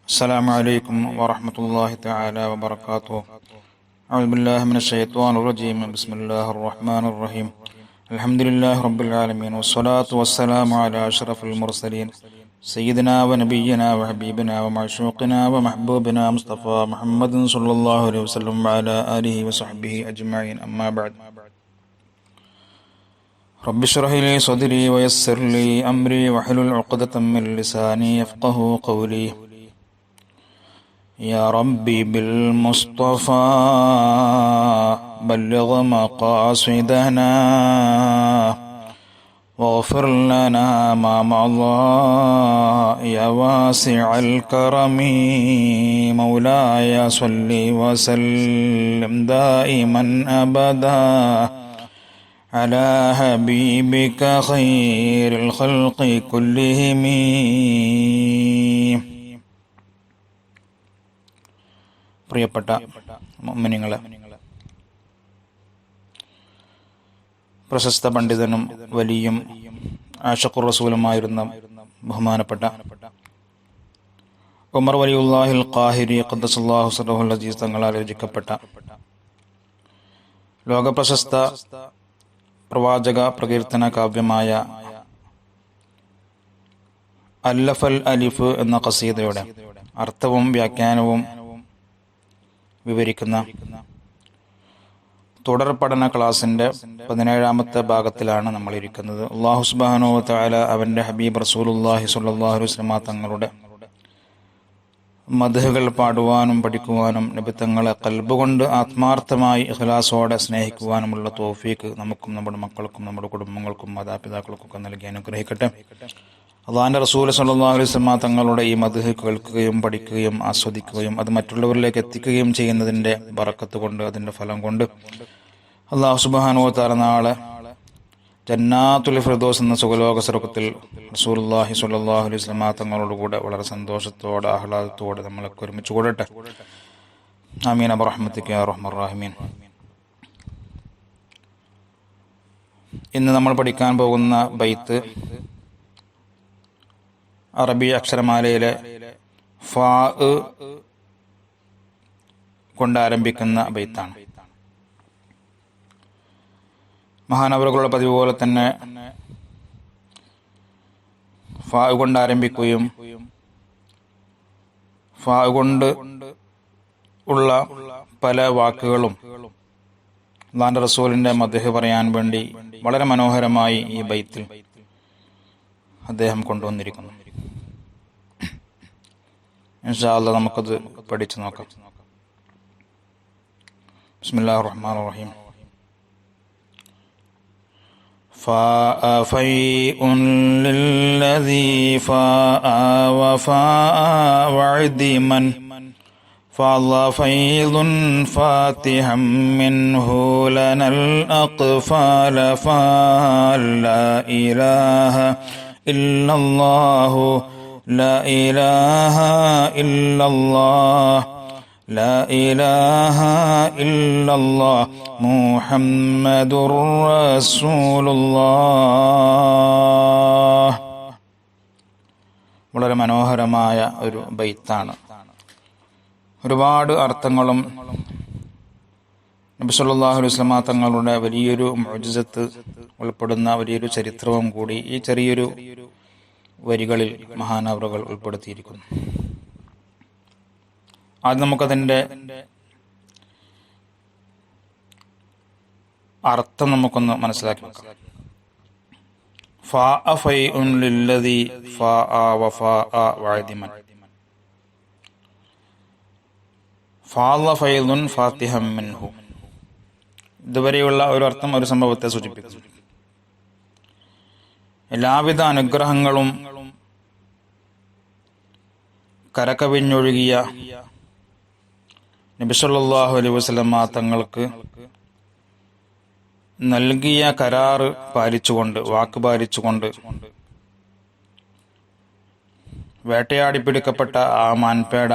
السلام عليكم ورحمة الله تعالى وبركاته. أعوذ بالله من الشيطان الرجيم. بسم الله الرحمن الرحيم. الحمد لله رب العالمين والصلاة والسلام على أشرف المرسلين سيدنا ونبينا وحبيبنا ومعشوقنا ومحبوبنا مصطفى محمد صلى الله عليه وسلم وعلى آله وصحبه أجمعين. أما بعد. رب اشرح لي صدري ويسر لي أمري واحلل عقدة من لساني يفقهوا قولي. يا ربي بالمصطفى بلغ مقاصدنا واغفر لنا ما مضى يا واسع الكرم. مولاي صل وسلم دائما أبدا على حبيبك خير الخلق كلهم. പ്രിയപ്പെട്ട മുഅ്മിനീങ്ങളെ, പ്രശസ്ത പണ്ഡിതനും വലിയും ആശിഖുർ റസൂലുമായിരുന്ന ബഹുമാനപ്പെട്ട ഉമർ വലിയുല്ലാഹിൽ ഖാഹിരി ഖദ്ദസല്ലാഹു സിർറഹുൽ അസീസ് തങ്ങളാൽ രചിക്കപ്പെട്ട ലോകപ്രശസ്ത പ്രവാചക പ്രകീർത്തന കാവ്യമായ അല്ലഫൽ അലിഫ് എന്ന ഖസീദയുടെ അർത്ഥവും വ്യാഖ്യാനവും വിവരിക്കുന്ന തുടർ പഠന ക്ലാസിന്റെ 17ാമത്തെ ഭാഗത്തിലാണ് നമ്മൾ ഇരിക്കുന്നത്. അല്ലാഹു സുബ്ഹാനഹു വ തആല അവന്റെ ഹബീബ് റസൂലുള്ളാഹി സ്വല്ലല്ലാഹു അലൈഹി വസല്ലം തങ്ങളുടെ മദ്ഹുകൾ പാടുവാനും പഠിക്കുവാനും നബി തങ്ങളെ ഖൽബ് കൊണ്ട് ആത്മാർത്ഥമായി ഇഖ്ലാസോടെ സ്നേഹിക്കുവാനുമുള്ള തൗഫീഖ് നമുക്കും നമ്മുടെ മക്കൾക്കും നമ്മുടെ കുടുംബങ്ങൾക്കും മാതാപിതാക്കൾക്കും ഒക്കെ നൽകി അനുഗ്രഹിക്കട്ടെ. അല്ലാഹുവിന്റെ റസൂൽ സ്വല്ലല്ലാഹു അലൈഹി വസല്ലം തങ്ങളുടെ ഈ മദ്ഹ് കേൾക്കുകയും പഠിക്കുകയും ആസ്വദിക്കുകയും അത് മറ്റുള്ളവരിലേക്ക് എത്തിക്കുകയും ചെയ്യുന്നതിന്റെ ബറക്കത്ത് കൊണ്ട്, അതിന്റെ ഫലം കൊണ്ട് അല്ലാഹു സുബ്ഹാനഹു വ തആല നാളെ ജന്നാത്തുൽ ഫിർദൗസ് എന്ന സുഖലോക സ്വർഗ്ഗത്തിൽ റസൂലുള്ളാഹി സ്വല്ലല്ലാഹു അലൈഹി വസല്ലം തങ്ങളോട് കൂടെ വളരെ സന്തോഷത്തോടെ ആഹ്ലാദത്തോടെ നമ്മളൊക്കെ ഒരുമിച്ച് കൂടട്ടെ. ആമീൻ ബിറഹ്മതിക യാ അർഹമർ റഹീമീൻ. ഇന്ന് നമ്മൾ പഠിക്കാൻ പോകുന്ന ബൈത്ത് അറബി അക്ഷരമാലയിലെ ഫാ കൊണ്ട് ആരംഭിക്കുന്ന ബൈത്താണ്. മഹാനവറുകളുടെ പതിവ് പോലെ തന്നെ ഫാ കൊണ്ട് ആരംഭിക്കുകയും ഫാ കൊണ്ട് ഉള്ള പല വാക്കുകളും അല്ലാഹുവിന്റെ റസൂലിന്റെ മദ്ഹ് പറയാൻ വേണ്ടി വളരെ മനോഹരമായി ഈ ബൈത്തിൽ അദ്ദേഹം കൊണ്ടുവന്നിരിക്കുന്നു. ഇൻഷാ അല്ലാഹ് നമുക്കത് പഠിച്ചു നോക്കാം. ബിസ്മില്ലാഹിർ റഹ്മാനിർ റഹീം. فاء فيء للذي فاء وفاء وعد من فاض فيض فاتحا منه لنا الأقفال فلا إله إلا الله لا إله إلا الله لا إله إلا الله محمد رسول الله. വളരെ മനോഹരമായ ഒരു ബൈത്താണ്. ഒരുപാട് അർത്ഥങ്ങളും നബി സല്ലല്ലാഹു അലൈഹി വസല്ലം തങ്ങളുടെ വലിയൊരു മുഅ്ജിസത്ത് ഉൾപ്പെടുന്ന വലിയൊരു ചരിത്രവും കൂടി ഈ ചെറിയൊരു വരികളിൽ മഹാനവറുകൾ ഉൾപ്പെടുത്തിയിരിക്കുന്നു. ആദ്യം നമുക്കതിൻ്റെ അർത്ഥം നമുക്കൊന്ന് മനസ്സിലാക്കി നോക്കാം. ഫാഅ ഫൈഉൻ ലില്ലദി ഫാഅ വഫാഅ വഅദിമൻ ഫാള ഫൈദുൻ ഫാത്തിഹം മിൻഹു. ഇതുവരെയുള്ള ഒരു അർത്ഥം ഒരു സംഭവത്തെ സൂചിപ്പിക്കുന്നു. എല്ലാവിധ അനുഗ്രഹങ്ങളും കരകവിഞ്ഞൊഴുകിയ നബി സല്ലല്ലാഹു അലൈഹി വസല്ലം തങ്ങൾക്ക് നൽകിയ കരാറ് പാലിച്ചുകൊണ്ട്, വാക്ക് പാലിച്ചുകൊണ്ട് വേട്ടയാടി പിടിക്കപ്പെട്ട ആ മാൻപേട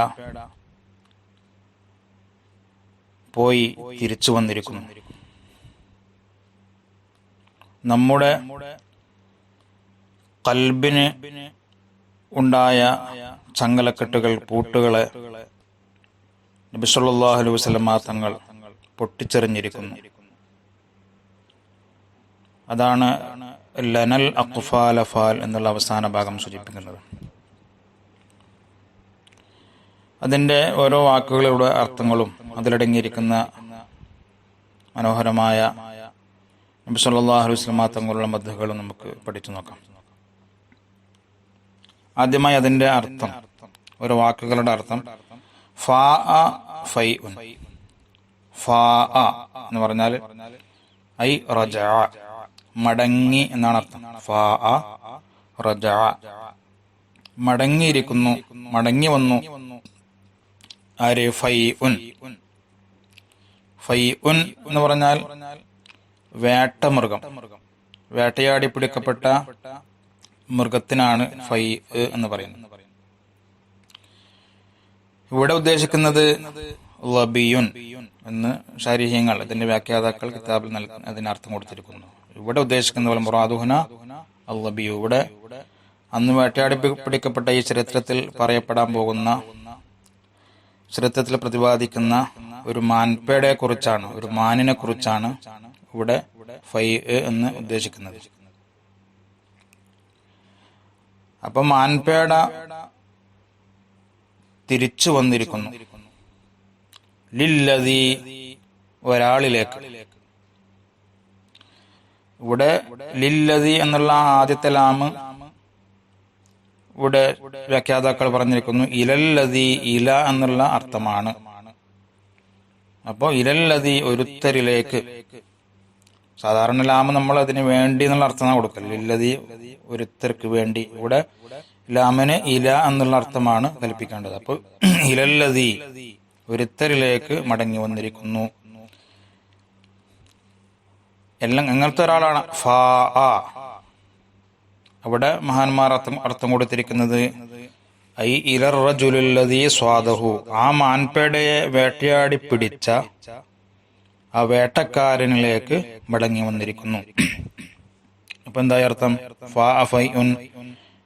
പോയി തിരിച്ചു വന്നിരിക്കുന്നു. നമ്മുടെ ഖൽബിന് ഉണ്ടായ ചങ്ങലക്കെട്ടുകൾ, പൂട്ടുകളെ നബി സല്ലല്ലാഹു അലൈഹി വസല്ലമ തങ്ങൾ പൊട്ടിച്ചെറിഞ്ഞിരിക്കുന്നു. അതാണ് ലനൽ അഖ്ഫാല ഫാൽ എന്നുള്ള അവസാന ഭാഗം സൂചിപ്പിക്കുന്നത്. അതിൻ്റെ ഓരോ വാക്കുകളുടെ അർത്ഥങ്ങളും അതിലടങ്ങിയിരിക്കുന്ന മനോഹരമായ നബി സല്ലല്ലാഹു അലൈഹി വസല്ലമ തങ്ങളുടെ മദ്ഹുകളും നമുക്ക് പഠിച്ചു നോക്കാം. ആദ്യമായി അതിൻ്റെ അർത്ഥം, ഓരോ വാക്കുകളുടെ അർത്ഥം. ഫാ ഫൈഉൻ, ഫാ എന്ന് പറഞ്ഞാൽ ഐ റജഅ, മടങ്ങി എന്നാണ് അർത്ഥം. ഫാ റജഅ, മടങ്ങിയിരിക്കുന്നു, മടങ്ങി വന്നു. ആര്? ഫൈഉൻ. ഫൈഉൻ എന്ന് പറഞ്ഞാൽ വേട്ടമൃഗം, വേട്ടയാടി പിടിക്കപ്പെട്ട മൃഗത്തിനാണ് ഫൈ എന്ന് പറയുന്നത്. ഇവിടെ ഉദ്ദേശിക്കുന്നത് ലബിയുൻ എന്ന് ശാരീഹ്യങ്ങൾ, ഇതിന്റെ വ്യാഖ്യാതാക്കൾ കിതാബിൽ അതിന് അർത്ഥം കൊടുത്തിരിക്കുന്നു. ഇവിടെ ഉദ്ദേശിക്കുന്ന പോലെ മുറാദുഹുന അല്ലബിയു, ഇവിടെ അന്ന് വേട്ടയാടി പിടിക്കപ്പെട്ട ഈ ചരിത്രത്തിൽ പറയപ്പെടാൻ പോകുന്ന, ചരിത്രത്തിൽ പ്രതിപാദിക്കുന്ന ഒരു മാൻപേടയെ കുറിച്ചാണ്, ഒരു മാനിനെ കുറിച്ചാണ് ഇവിടെ ഫൈ എന്ന് ഉദ്ദേശിക്കുന്നത്. അപ്പൊ മാൻപേട തിരിച്ചു വന്നിരിക്കുന്നു. ലില്ലദീ, ഒരാളിലേക്ക്. ഇവിടെ ലില്ലദീ എന്നുള്ള ആദ്യത്തെ ലാമ് ഇവിടെ വ്യാഖ്യാതാക്കൾ പറഞ്ഞിരിക്കുന്നു ഇലല്ലദീ, ഇല എന്നുള്ള അർത്ഥമാണ്. അപ്പോ ഇലല്ലദീ, ഒരുത്തരിലേക്ക്. സാധാരണ ലാമ് നമ്മൾ അതിന് വേണ്ടി എന്നുള്ള അർത്ഥമാണ് കൊടുക്കൽ. ലില്ലദീ, ഒരുത്തർക്ക് വേണ്ടി. ഇവിടെ ലാമിന് ഇല എന്നുള്ള അർത്ഥമാണ് കൽപ്പിക്കേണ്ടത്. അപ്പോൾ ഇലല്ലദീ, ഒരുത്തരിലേക്ക് മടങ്ങി വന്നിരിക്കുന്നു. എല്ലാം അങ്ങനത്തെ ഒരാളാണ്. ഫാ, അവിടെ മഹാന്മാർ അർത്ഥം കൊടുത്തിരിക്കുന്നത് ഐ ഇലർ റജുലുല്ലദീ സ്വാദഹു, ആ മാൻപേടയെ വേട്ടയാടി പിടിച്ച ആ വേട്ടക്കാരനിലേക്ക് മടങ്ങി വന്നിരിക്കുന്നു. അപ്പൊ എന്താ അർത്ഥം? ഫാ ഫൈഉൻ,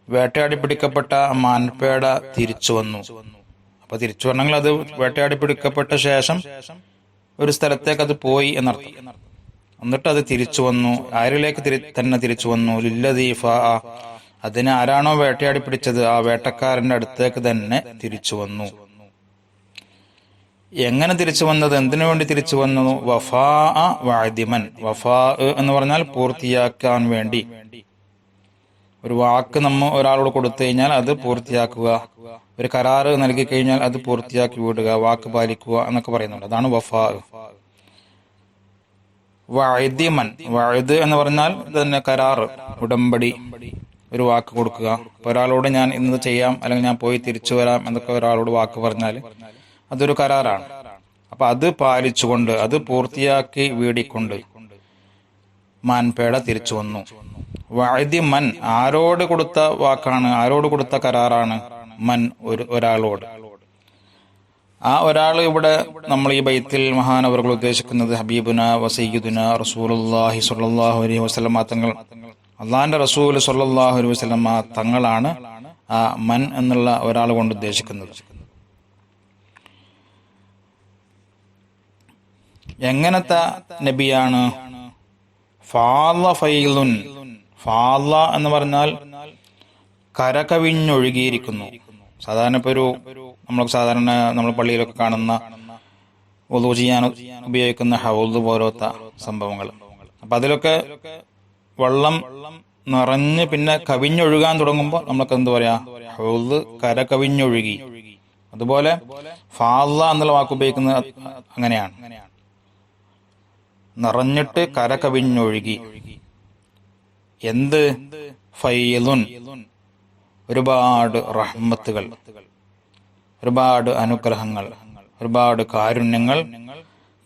വേട്ടയാടി പിടിക്കപ്പെട്ട മാൻപേട തിരിച്ചു വന്നു. അപ്പൊ തിരിച്ചു വരണമെങ്കിൽ അത് വേട്ടയാടി പിടിക്കപ്പെട്ട ശേഷം ഒരു സ്ഥലത്തേക്ക് അത് പോയി എന്നർത്ഥം. എന്നിട്ട് അത് തിരിച്ചു വന്നു. ആരിലേക്ക് തന്നെ തിരിച്ചു വന്നു? ലില്ലദീ ഫാ, അതിനെ ആരാണോ വേട്ടയാടി പിടിച്ചത് ആ വേട്ടക്കാരന്റെ അടുത്തേക്ക് തന്നെ തിരിച്ചു വന്നു. എങ്ങനെ തിരിച്ചു വന്നത്? എന്തിനു വേണ്ടി തിരിച്ചു വന്നു? വഫാ വഅദിമൻ, വഫാ എന്ന് പറഞ്ഞാൽ പൂർത്തിയാക്കാൻ വേണ്ടി. ഒരു വാക്ക് നമ്മ ഒരാളോട് കൊടുത്തു കഴിഞ്ഞാൽ അത് പൂർത്തിയാക്കുക, ഒരു കരാറ് നൽകി കഴിഞ്ഞാൽ അത് പൂർത്തിയാക്കി വിടുക, വാക്ക് പാലിക്കുക എന്നൊക്കെ പറയുന്നുണ്ട്. അതാണ് വഫാ. വഅദിമൻ, വഅദ് എന്ന് പറഞ്ഞാൽ തന്നെ കരാറ്, ഉടമ്പടി, ഒരു വാക്ക് കൊടുക്കുക. ഇപ്പൊ ഒരാളോട് ഞാൻ ഇന്നത് ചെയ്യാം അല്ലെങ്കിൽ ഞാൻ പോയി തിരിച്ചു വരാം എന്നൊക്കെ ഒരാളോട് വാക്ക് പറഞ്ഞാൽ അതൊരു കരാറാണ്. അപ്പൊ അത് പാലിച്ചുകൊണ്ട്, അത് പൂർത്തിയാക്കി വീടിക്കൊണ്ട് മാൻപേട തിരിച്ചു വന്നു. വഅദി മൻ, ആരോട് കൊടുത്ത വാക്കാണ്, ആരോട് കൊടുത്ത കരാറാണ്? മൻ, ഒരാളോട്. ആ ഒരാൾ ഇവിടെ നമ്മൾ ഈ ബൈത്തിൽ മഹാനവറുകൾ ഉദ്ദേശിക്കുന്നത് ഹബീബുന വസയ്യിദുന റസൂലുള്ളാഹി സ്വല്ലല്ലാഹു അലൈഹി വസല്ലമ തങ്ങൾ, അള്ളാഹിന്റെ റസൂൽ സ്വല്ലല്ലാഹു അലൈഹി വസല്ലമ തങ്ങളാണ് ആ മൻ എന്നുള്ള ഒരാൾ കൊണ്ട് ഉദ്ദേശിക്കുന്നത്. എങ്ങനത്തെ നബിയാണ്? ഫാള ഫൈലുൻ, ഫാള എന്ന് പറഞ്ഞാൽ കരകവിഞ്ഞൊഴുകിയിരിക്കുന്നു. സാധാരണ ഇപ്പൊ നമ്മൾ പള്ളിയിലൊക്കെ കാണുന്ന വുളൂ ചെയ്യാൻ ഉപയോഗിക്കുന്ന ഹൗദ് പോലത്തെ സംഭവങ്ങൾ. അപ്പൊ അതിലൊക്കെ വെള്ളം നിറഞ്ഞ് പിന്നെ കവിഞ്ഞൊഴുകാൻ തുടങ്ങുമ്പോൾ നമ്മൾക്ക് എന്ത് പറയാ? ഹൗദ് കര കവിഞ്ഞൊഴുകി. അതുപോലെ ഫാള എന്നുള്ള വാക്ക് ഉപയോഗിക്കുന്നത് അങ്ങനെയാണ്, നിറഞ്ഞിട്ട് കര കവിഞ്ഞൊഴുകി. എന്ത്? ഫൈലുൻ, ഒരുപാട് റഹ്മത്തുകൾ, ഒരുപാട് അനുഗ്രഹങ്ങൾ, ഒരുപാട് കാരുണ്യങ്ങൾ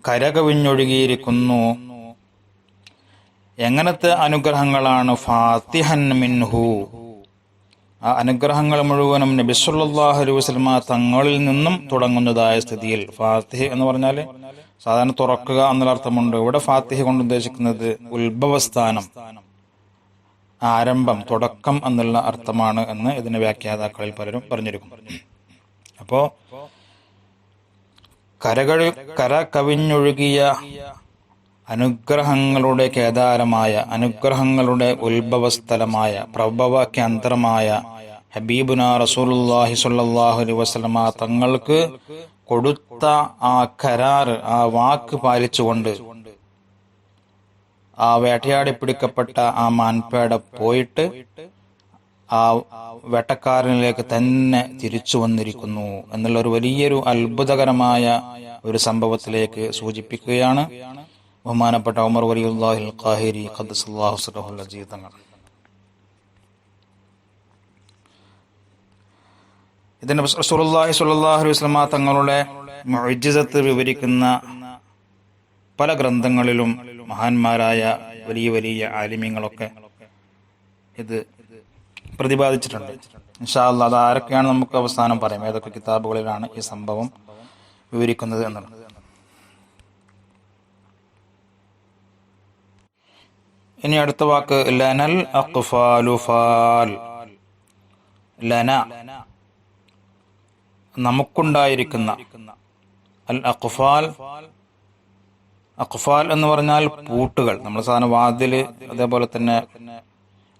കരകവിഞ്ഞൊഴുകിയിരിക്കുന്നു. എങ്ങനത്തെ അനുഗ്രഹങ്ങളാണ്? ഫാത്തിഹൻ മിൻഹു, ആ അനുഗ്രഹങ്ങൾ മുഴുവനും നബി സല്ലല്ലാഹു അലൈഹി വസല്ലമ തങ്ങളിൽ നിന്നും തുടങ്ങുന്നതായ സ്ഥിതിയിൽ. ഫാത്തിഹ് എന്ന് പറഞ്ഞാൽ സാധാരണ തുറക്കുക എന്നുള്ള അർത്ഥമുണ്ട്. ഇവിടെ ഫാത്തിഹ കൊണ്ട് ഉദ്ദേശിക്കുന്നത് ഉത്ഭവസ്ഥാനം, ആരംഭം, തുടക്കം എന്നുള്ള അർത്ഥമാണ് എന്ന് ഇതിന്റെ വ്യാഖ്യാതാക്കളിൽ പലരും പറഞ്ഞിരിക്കുന്നു. അപ്പോ കര കവിഞ്ഞൊഴുകിയ അനുഗ്രഹങ്ങളുടെ കേദാരമായ, അനുഗ്രഹങ്ങളുടെ ഉത്ഭവസ്ഥലമായ, പ്രഭവ കേന്ദ്രമായ ഹബീബുന റസൂലുള്ളാഹി സ്വല്ലല്ലാഹു അലൈഹി വസല്ലമ തങ്ങൾക്ക് കൊടുത്ത ആ കരാർ, ആ വാക്ക് പാലിച്ചുകൊണ്ട് ആ വേട്ടയാടി പിടിക്കപ്പെട്ട ആ മാൻപേട പോയിട്ട് ആ വേട്ടക്കാരനിലേക്ക് തന്നെ തിരിച്ചു വന്നിരിക്കുന്നു എന്നുള്ള ഒരു വലിയൊരു അത്ഭുതകരമായ ഒരു സംഭവത്തിലേക്ക് സൂചിപ്പിക്കുകയാണ് ബഹുമാനപ്പെട്ട ഉമർ വലിയുല്ലാഹിൽ ഖാഹിരി ഖദ്ദസല്ലാഹു സിറഹുൽ അസീസ് തങ്ങൾ. ഇതിന് റസൂലുള്ളാഹി സ്വല്ലല്ലാഹു അലൈഹി വസല്ലമ തങ്ങളുടെ മുഅ്ജിസത്ത് വിവരിക്കുന്ന പല ഗ്രന്ഥങ്ങളിലും മഹാന്മാരായ വലിയ വലിയ ആലിമീങ്ങളൊക്കെ ഇത് പ്രതിപാദിച്ചിട്ടുണ്ട്. ഇൻഷാ അല്ലാഹ് അത് ആരൊക്കെയാണ് നമുക്ക് അവസാനം പറയാം, ഏതൊക്കെ കിതാബുകളിലാണ് ഈ സംഭവം വിവരിക്കുന്നത് എന്നുള്ളത്. ഇനി അടുത്ത വാക്ക് ലനൽ അഖ്ഫാലു ഫാൽ. ലന നമുക്കുണ്ടായിരിക്കുന്ന, അൽ അഖ്ഫാൽ, അഖ്ഫാൽ എന്ന് പറഞ്ഞാൽ പൂട്ടുകൾ. നമ്മൾ സാധാരണ വാതില്, അതേപോലെ തന്നെ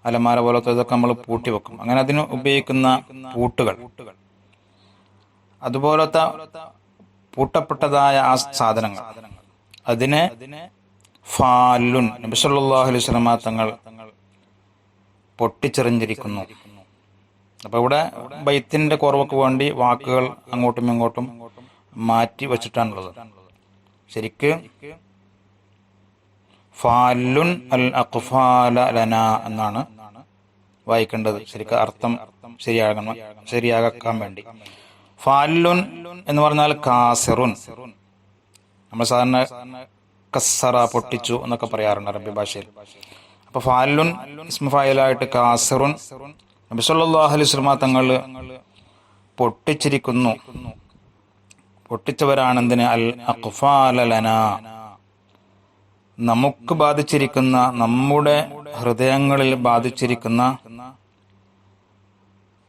അലമാര പോലത്തെ ഇതൊക്കെ നമ്മൾ പൂട്ടി വെക്കും, അങ്ങനെ അതിന് ഉപയോഗിക്കുന്ന പൂട്ടുകൾ, അതുപോലത്തെ പൂട്ടപ്പെട്ടതായ ആ സാധനങ്ങൾ, അതിനെ ഫാലുൻ നബി സല്ലല്ലാഹു അലൈഹി വസല്ലമ തങ്ങൾ പൊട്ടിച്ചെറിഞ്ഞിരിക്കുന്നു. അപ്പൊ ഇവിടെ ബൈത്തിന്റെ കുറവൊക്കെ വേണ്ടി വാക്കുകൾ അങ്ങോട്ടും ഇങ്ങോട്ടും മാറ്റി വച്ചിട്ടാണുള്ളത്. ശരിക്ക് ഫാലുൻ അൽ അഖ്ഫാല ലന എന്നാണ് വായിക്കേണ്ടത്, ശരിക്ക് അർത്ഥം ശരിയാകാൻ വേണ്ടി. ഫാലുൻ എന്ന് പറഞ്ഞാൽ കാസിറുൻ. നമ്മൾ സാധാരണ കസ്സറ പൊട്ടിച്ചു എന്നൊക്കെ പറയാറുണ്ട് അറബി ഭാഷയിൽ. അപ്പൊ ഫാലുൻ ഇസ്മു ഫായിലായിട്ട് കാസിറുൻ, നബി സല്ലല്ലാഹു അലൈഹി വസല്ലമ തങ്ങൾ പൊട്ടിച്ചിരിക്കുന്നു. പൊട്ടിച്ചവരാണെന്തിന്? അൽ അഖ്ഫാല ലന, നമുക്ക് ബാധിച്ചിരിക്കുന്ന, നമ്മുടെ ഹൃദയങ്ങളിൽ ബാധിച്ചിരിക്കുന്ന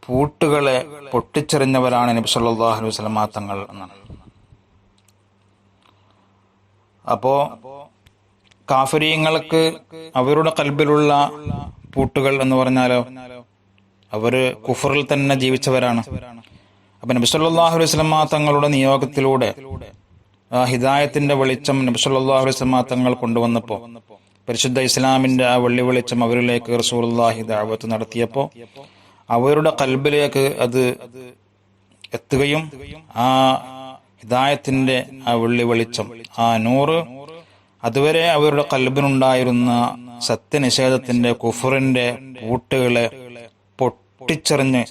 പൂട്ടുകളെ പൊട്ടിച്ചെറിഞ്ഞവരാണ് നബി സല്ലല്ലാഹു അലൈഹി വസല്ലമ തങ്ങൾ എന്നാണ്. അപ്പോ കാഫിരീങ്ങൾക്ക് അവരുടെ ഖൽബിലുള്ള പൂട്ടുകൾ എന്ന് പറഞ്ഞാലോ, അവര് കുഫറിൽ തന്നെ ജീവിച്ചവരാണ്. അപ്പൊ നബി സല്ലല്ലാഹു അലൈഹി വസല്ലമ തങ്ങളുടെ നിയോഗത്തിലൂടെ ഹിദായത്തിന്റെ വെളിച്ചം നബി സല്ലല്ലാഹു അലൈഹി വസല്ലമ തങ്ങൾ കൊണ്ടുവന്നപ്പോ, പരിശുദ്ധ ഇസ്ലാമിന്റെ ആ വെള്ളി വെളിച്ചം അവരിലേക്ക് റസൂലുള്ളാഹി ദഅവത്ത് നടത്തിയപ്പോ അവരുടെ ഖൽബിലേക്ക് അത് എത്തുകയും ആ ഹിദായത്തിന്റെ ആ വെള്ളി വെളിച്ചം, ആ നൂറ്, അതുവരെ അവരുടെ ഖൽബിനുണ്ടായിരുന്ന സത്യനിഷേധത്തിന്റെ, കുഫറിന്റെ പൂട്ടുകളെ പൊട്ടിച്ചെറിഞ്ഞ്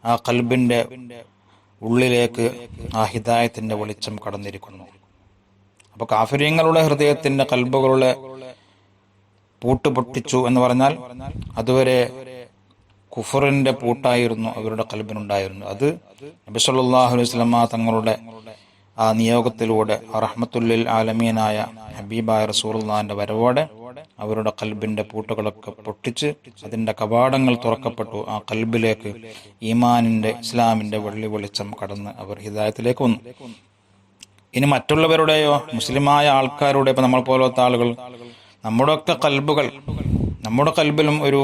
ആ ഖൽബിന്റെ ഉള്ളിലേക്ക് ആ ഹിദായത്തിന്റെ വെളിച്ചം കടന്നിരിക്കുന്നു. അപ്പൊ കാഫിര്യങ്ങളുടെ ഹൃദയത്തിന്റെ ഖൽബുകളുടെ പൂട്ട് പൊട്ടിച്ചു എന്ന് പറഞ്ഞാൽ അതുവരെ കുഫറിന്റെ പൂട്ടായിരുന്നു അവരുടെ ഖൽബിനുണ്ടായിരുന്നു. അത് നബി സല്ലല്ലാഹു അലൈഹി വസല്ലമ തങ്ങളുടെ ആ നിയോഗത്തിലൂടെ റഹ്മത്തുല്ലിൽ ആലമീനായ ഹബീബായ റസൂലുള്ളാഹിന്റെ വരവോടെ അവരുടെ ഖൽബിന്റെ പൂട്ടുകളൊക്കെ പൊട്ടിച്ച് അതിന്റെ കവാടങ്ങൾ തുറക്കപ്പെട്ടു. ആ ഖൽബിലേക്ക് ഈമാനിന്റെ, ഇസ്ലാമിന്റെ വെള്ളി വെളിച്ചം കടന്ന് അവർ ഹിദായത്തിലേക്ക് വന്നു. ഇനി മറ്റുള്ളവരുടെയോ, മുസ്ലിമായ ആൾക്കാരുടെ, ഇപ്പൊ നമ്മൾ പോലത്തെ ആളുകൾ, നമ്മുടെയൊക്കെ ഖൽബുകൾ, നമ്മുടെ ഖൽബിലും ഒരു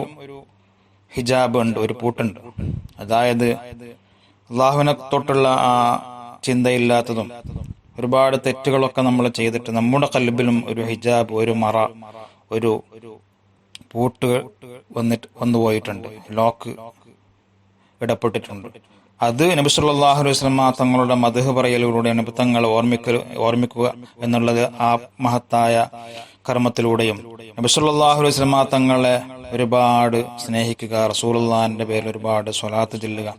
ഹിജാബ് ഉണ്ട്, ഒരു പൂട്ടുണ്ട്. അതായത് അള്ളാഹുവിനെ തൊട്ടുള്ള ആ ചിന്തയില്ലാത്തതും ഒരുപാട് തെറ്റുകളൊക്കെ നമ്മൾ ചെയ്തിട്ട് നമ്മുടെ ഖൽബിലും ഒരു ഹിജാബ്, ഒരു മറ, ഒരു പൂട്ട് വന്നുപോയിട്ടുണ്ട്, ലോക്ക് ഇടപെട്ടിട്ടുണ്ട്. അത് നബി സല്ലല്ലാഹു അലൈഹി വസല്ലമ തങ്ങളുടെ മദ്ഹ് പറയലിലൂടെ നബി തങ്ങൾ ഓർമ്മിക്കുക എന്നുള്ളത് ആ മഹത്തായ കർമ്മത്തിലൂടെയും നബി സല്ലല്ലാഹു അലൈഹി വസല്ലമ തങ്ങളെ ഒരുപാട് സ്നേഹിക്കുക, റസൂലുള്ളാഹിന്റെ പേരിൽ ഒരുപാട് സ്വലാത്ത് ചൊല്ലുക,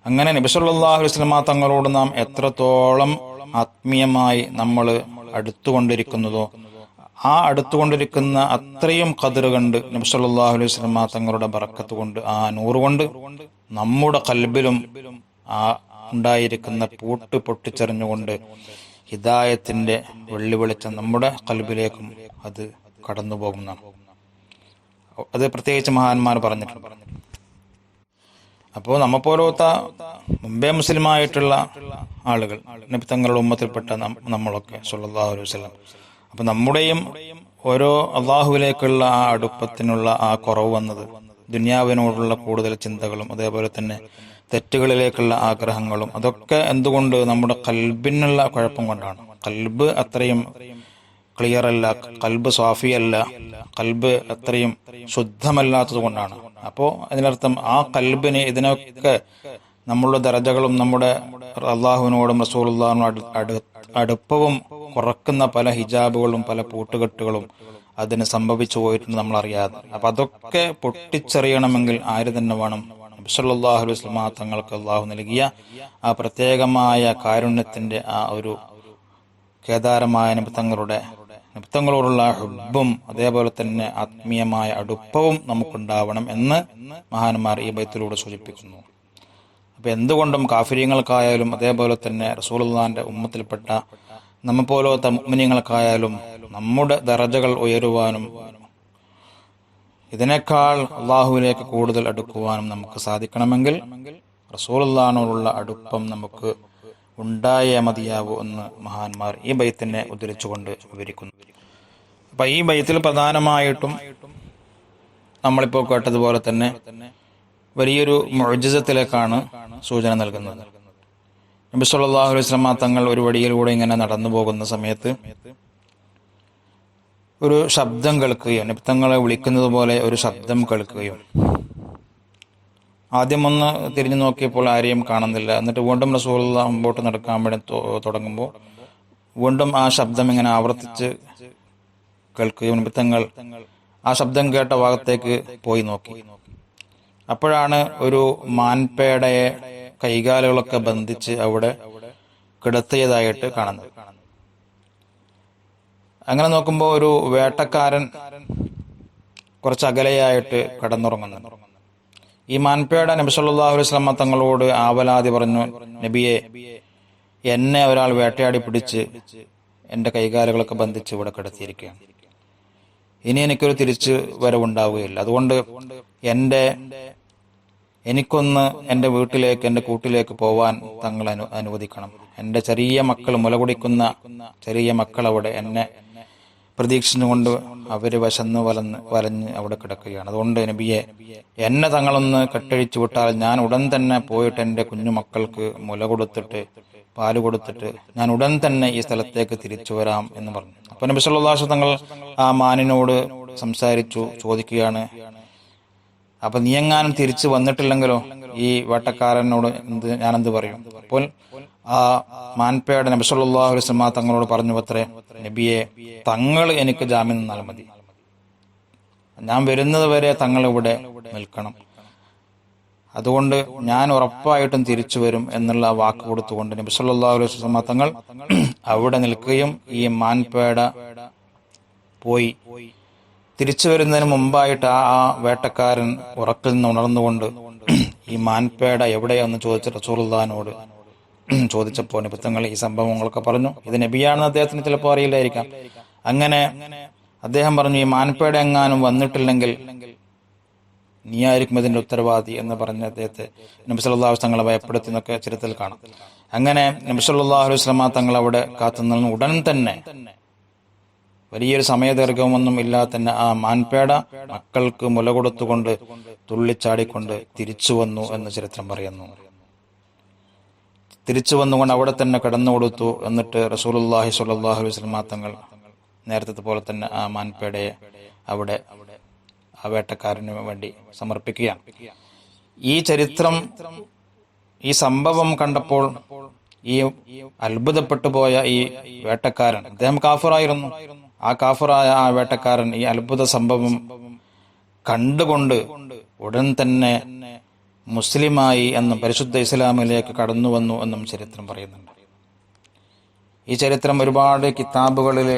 അങ്ങനെ നബി സല്ലല്ലാഹു അലൈഹി വസല്ലമ തങ്ങളോട് നാം എത്രത്തോളം ആത്മീയമായി നമ്മൾ അടുത്തുകൊണ്ടിരിക്കുന്നതോ ആ അടുത്തുകൊണ്ടിരിക്കുന്ന അത്രയും ഖദർ കണ്ട് നബി സല്ലല്ലാഹു അലൈഹി വസല്ലമ തങ്ങളുടെ ബറക്കത്ത് കൊണ്ട്, ആ നൂറ് കൊണ്ട് നമ്മുടെ ഖൽബിലും ആ ഉണ്ടായിരിക്കുന്ന പൂട്ട് പൊട്ടിച്ചെറിഞ്ഞുകൊണ്ട് ഹിദായത്തിന്റെ വെള്ളി വെളിച്ചം നമ്മുടെ ഖൽബിലേക്കും അത് കടന്നു പോകുന്നതാണ്. അത് പ്രത്യേകിച്ച് മഹാന്മാർ പറഞ്ഞിട്ടുണ്ട്. അപ്പോൾ നമ്മപ്പോലത്തെ മുമ്പേ മുസ്ലിമായിട്ടുള്ള ആളുകൾ, നബി തങ്ങളുടെ ഉമ്മത്തിൽപ്പെട്ട നമ്മളൊക്കെ സല്ലല്ലാഹു അലൈഹി വസല്ലം, അപ്പം നമ്മുടെയും ഓരോ അള്ളാഹുവിലേക്കുള്ള ആ അടുപ്പത്തിനുള്ള ആ കുറവ് വന്നത് ദുനിയാവിനോടുള്ള കൂടുതൽ ചിന്തകളും അതേപോലെ തന്നെ തെറ്റുകളിലേക്കുള്ള ആഗ്രഹങ്ങളും അതൊക്കെ എന്തുകൊണ്ട് നമ്മുടെ കൽബിനുള്ള കുഴപ്പം കൊണ്ടാണ്. കൽബ് അത്രയും ക്ലിയർ അല്ല, കൽബ് സ്വാഫിയല്ല, കൽബ് അത്രയും ശുദ്ധമല്ലാത്തത് കൊണ്ടാണ്. അപ്പോൾ അതിനർത്ഥം ആ കൽബിന് ഇതിനൊക്കെ നമ്മളുടെ ദറജകളും നമ്മുടെ അള്ളാഹുവിനോടും റസൂലുള്ളാഹിനോടും അടുപ്പവും കുറക്കുന്ന പല ഹിജാബുകളും പല പൂട്ടുകെട്ടുകളും അതിന് സംഭവിച്ചു പോയിട്ടുണ്ട് നമ്മൾ അറിയാതെ. അപ്പൊ അതൊക്കെ പൊട്ടിച്ചെറിയണമെങ്കിൽ ആര് തന്നെ വേണം? നബി സല്ലല്ലാഹു അലൈഹി വസല്ലം തങ്ങൾക്ക് അള്ളാഹു നൽകിയ ആ പ്രത്യേകമായ കാരുണ്യത്തിന്റെ ആ ഒരു കേദാരമായ നബിത്തങ്ങളോടുള്ള ഹുബ്ബും അതേപോലെ തന്നെ ആത്മീയമായ അടുപ്പവും നമുക്കുണ്ടാവണം എന്ന് മഹാന്മാർ ഈ ബൈത്തിലൂടെ സൂചിപ്പിക്കുന്നു. അപ്പൊ എന്തുകൊണ്ടും കാഫിര്യങ്ങൾക്കായാലും അതേപോലെ തന്നെ റസൂലുള്ളാഹിന്റെ ഉമ്മത്തിൽപ്പെട്ട നമ്മെപ്പോലത്തെ മുഅ്മിനീങ്ങൾക്കായാലും നമ്മുടെ ദറജകൾ ഉയരുവാനും ഇതിനേക്കാൾ അള്ളാഹുവിലേക്ക് കൂടുതൽ അടുക്കുവാനും നമുക്ക് സാധിക്കണമെങ്കിൽ റസൂലുള്ളാഹിനോടുള്ള അടുപ്പം നമുക്ക് ഉണ്ടായേ മതിയാവൂ എന്ന് മഹാന്മാർ ഈ ബൈത്തിനെ ഉദ്ധരിച്ചുകൊണ്ട് വിവരിക്കുന്നു. അപ്പൊ ഈ ബൈത്തിൽ പ്രധാനമായിട്ടും നമ്മളിപ്പോൾ കേട്ടതുപോലെ തന്നെ വലിയൊരു മുഅ്ജിസത്തിലേക്കാണ് സൂചന നൽകുന്നത്. നബി സല്ലല്ലാഹു അലൈഹി വസല്ലം തങ്ങൾ ഒരു വഴിയിലൂടെ ഇങ്ങനെ നടന്നു പോകുന്ന സമയത്ത് ഒരു ശബ്ദം കേൾക്കുകയും നബി തങ്ങളെ വിളിക്കുന്നത് പോലെ ഒരു ശബ്ദം കേൾക്കുകയും ആദ്യം ഒന്ന് തിരിഞ്ഞു നോക്കിയപ്പോൾ ആരെയും കാണുന്നില്ല. എന്നിട്ട് വീണ്ടും റസൂലുള്ളാഹി മുമ്പോട്ട് നടക്കാൻ വേണ്ടി തുടങ്ങുമ്പോൾ വീണ്ടും ആ ശബ്ദം ഇങ്ങനെ ആവർത്തിച്ച് കേൾക്കുകയും നബി തങ്ങൾ ആ ശബ്ദം കേട്ട ഭാഗത്തേക്ക് പോയി നോക്കി. അപ്പോഴാണ് ഒരു മാൻപേടയെ കൈകാലുകളൊക്കെ ബന്ധിച്ച് അവിടെ കിടത്തിയതായിട്ട് കാണുന്നത്. അങ്ങനെ നോക്കുമ്പോൾ ഒരു വേട്ടക്കാരൻ കുറച്ച് അകലെയായിട്ട് കിടന്നുറങ്ങുന്നു. ഈ മാൻപേട നബി സല്ലല്ലാഹു അലൈഹി വസല്ലം തങ്ങളോട് ആവലാതി പറഞ്ഞു, നബിയെ, എന്നെ ഒരാൾ വേട്ടയാടി പിടിച്ച് എൻ്റെ കൈകാലുകളൊക്കെ ബന്ധിച്ച് ഇവിടെ കിടത്തിയിരിക്കുകയാണ്. ഇനി എനിക്കൊരു തിരിച്ച് വരവുണ്ടാവുകയില്ല. അതുകൊണ്ട് എനിക്കൊന്ന് എൻ്റെ വീട്ടിലേക്ക്, എൻ്റെ കൂട്ടിലേക്ക് പോവാൻ തങ്ങൾ അനുവദിക്കണം. എൻ്റെ ചെറിയ മക്കൾ, മുലകുടിക്കുന്ന ചെറിയ മക്കൾ അവിടെ എന്നെ പ്രതീക്ഷിച്ചുകൊണ്ട് അവര് വശന്ന് വലഞ്ഞ് അവിടെ കിടക്കുകയാണ്. അതുകൊണ്ട് നബിയെ, എന്നെ തങ്ങളൊന്ന് കെട്ടഴിച്ചു വിട്ടാൽ ഞാൻ ഉടൻ തന്നെ പോയിട്ട് എൻ്റെ കുഞ്ഞു മക്കൾക്ക് മുല കൊടുത്തിട്ട് പാല് കൊടുത്തിട്ട് ഞാൻ ഉടൻ തന്നെ ഈ സ്ഥലത്തേക്ക് തിരിച്ചു വരാം എന്ന് പറഞ്ഞു. അപ്പൊ നബി സല്ലല്ലാഹു അലൈഹി വസല്ലം തങ്ങൾ ആ മാനിനോട് സംസാരിച്ചു, ചോദിക്കുകയാണ്, അപ്പൊ നീ എങ്ങാനും തിരിച്ചു വന്നിട്ടില്ലെങ്കിലോ ഈ വേട്ടക്കാരനോട് ഞാനെന്ത് പറയും? അപ്പോൾ ആ മാൻപേട നബി സല്ലല്ലാഹു അലൈഹി വസല്ലം തങ്ങളോട് പറഞ്ഞു അത്രേ, നബിയെ, തങ്ങൾ എനിക്ക് ജാമ്യം തന്നാൽ മതി, ഞാൻ വരുന്നത് വരെ തങ്ങൾ ഇവിടെ നിൽക്കണം, അതുകൊണ്ട് ഞാൻ ഉറപ്പായിട്ടും തിരിച്ചു വരും എന്നുള്ള വാക്ക് കൊടുത്തുകൊണ്ട് നബി സല്ലല്ലാഹു അലൈഹി വസല്ലം തങ്ങൾ അവിടെ നിൽക്കുകയും ഈ മാൻപേട പോയി തിരിച്ചു വരുന്നതിന് മുമ്പായിട്ട് ആ വേട്ടക്കാരൻ ഉറക്കിൽ നിന്ന് ഉണർന്നുകൊണ്ട് ഈ മാൻപേട എവിടെയാന്ന് ചോദിച്ച റസൂലുള്ളാഹിനോട് ചോദിച്ചപ്പോൾ നബി തങ്ങൾ ഈ സംഭവങ്ങളൊക്കെ പറഞ്ഞു. ഇത് നബിയാണെന്ന് അദ്ദേഹത്തിന് ചിലപ്പോൾ അറിയില്ലായിരിക്കാം. അങ്ങനെ അദ്ദേഹം പറഞ്ഞു, ഈ മാൻപേട എങ്ങാനും വന്നിട്ടില്ലെങ്കിൽ നീ ആയിരിക്കും ഇതിന്റെ ഉത്തരവാദി എന്ന് പറഞ്ഞ് അദ്ദേഹത്തെ നബി സല്ലല്ലാഹു അലൈഹി വസല്ലം തങ്ങളെ ഭയപ്പെടുത്തി എന്നൊക്കെ ചരിത്രത്തിൽ കാണാം. അങ്ങനെ നബി സല്ലല്ലാഹു അലൈഹി വസല്ലം തങ്ങൾ അവിടെ കാത്തുനിന്ന് ഉടൻ തന്നെ വലിയൊരു സമയദൈർഘ്യമൊന്നും ഇല്ലാതെ തന്നെ ആ മാൻപേട മക്കൾക്ക് മുല കൊടുത്തുകൊണ്ട് തുള്ളിച്ചാടിക്കൊണ്ട് തിരിച്ചു വന്നു എന്ന് ചരിത്രം പറയുന്നു. തിരിച്ചു വന്നുകൊണ്ട് അവിടെ തന്നെ കിടന്നു കൊടുത്തു. എന്നിട്ട് റസൂലുള്ളാഹി സ്വല്ലല്ലാഹു അലൈഹി വസല്ലം തങ്ങൾ നേരത്തെ പോലെ തന്നെ ആ മാൻപേടയെ അവിടെ ആ വേട്ടക്കാരന് വേണ്ടി സമർപ്പിക്കുകയാണ്. ഈ ചരിത്രം, ഈ സംഭവം കണ്ടപ്പോൾ ഈ അത്ഭുതപ്പെട്ടു പോയ ഈ വേട്ടക്കാരൻ, അദ്ദേഹം കാഫിറായിരുന്നു, ആ കാഫിറായ ആ വേട്ടക്കാരൻ ഈ അത്ഭുത സംഭവം കണ്ടുകൊണ്ട് ഉടൻ തന്നെ മുസ്ലിമായി എന്നും പരിശുദ്ധ ഇസ്ലാമിലേക്ക് കടന്നു വന്നു എന്നും ചരിത്രം പറയുന്നുണ്ട്. ഈ ചരിത്രം ഒരുപാട് കിതാബുകളിൽ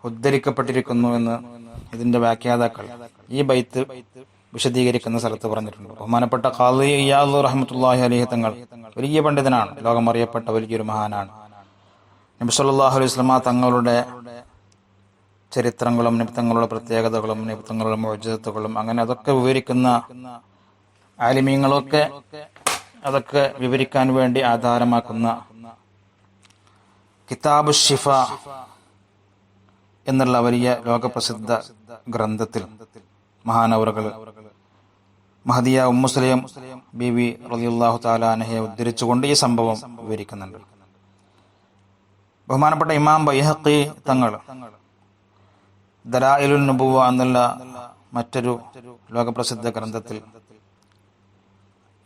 ഉദ്ധരിക്കപ്പെട്ടിരിക്കുന്നു എന്ന് ഇതിന്റെ വ്യാഖ്യാതാക്കൾ ഈ ബൈത്ത് വിശദീകരിക്കുന്ന സ്ഥലത്ത് പറഞ്ഞിട്ടുണ്ട്. ബഹുമാനപ്പെട്ട ഖാളി ഇയാദ് റഹ്മത്തുള്ളാഹി അലൈഹി തങ്ങൾ വലിയ പണ്ഡിതനാണ്, ലോകം അറിയപ്പെട്ട വലിയൊരു മഹാനാണ്. നബി സല്ലല്ലാഹു അലൈഹി വസല്ലം തങ്ങളുടെ ചരിത്രങ്ങളും നിബിത്തങ്ങളുടെ പ്രത്യേകതകളും നിബിത്തങ്ങളുടെ മുഅ്ജിസത്തുകളും അങ്ങനെ അതൊക്കെ വിവരിക്കുന്ന ആലിമീങ്ങളൊക്കെ അതൊക്കെ വിവരിക്കാൻ വേണ്ടി ആധാരമാക്കുന്ന കിതാബ് ഷിഫ എന്നുള്ള വലിയ ലോകപ്രസിദ്ധ ഗ്രന്ഥത്തിൽ മഹാനവറുകൾ മഹദിയ ഉമ്മുസ്ലിം ബീവി റളിയല്ലാഹു തആല അൻഹയെ ഉദ്ധരിച്ചുകൊണ്ട് ഈ സംഭവം വിവരിക്കുന്നുണ്ട്. ബഹുമാനപ്പെട്ട ഇമാം ബൈഹഖി തങ്ങൾ ദലായിലുൻ നുബുവ എന്നുള്ള മറ്റൊരു ലോകപ്രസിദ്ധ ഗ്രന്ഥത്തിൽ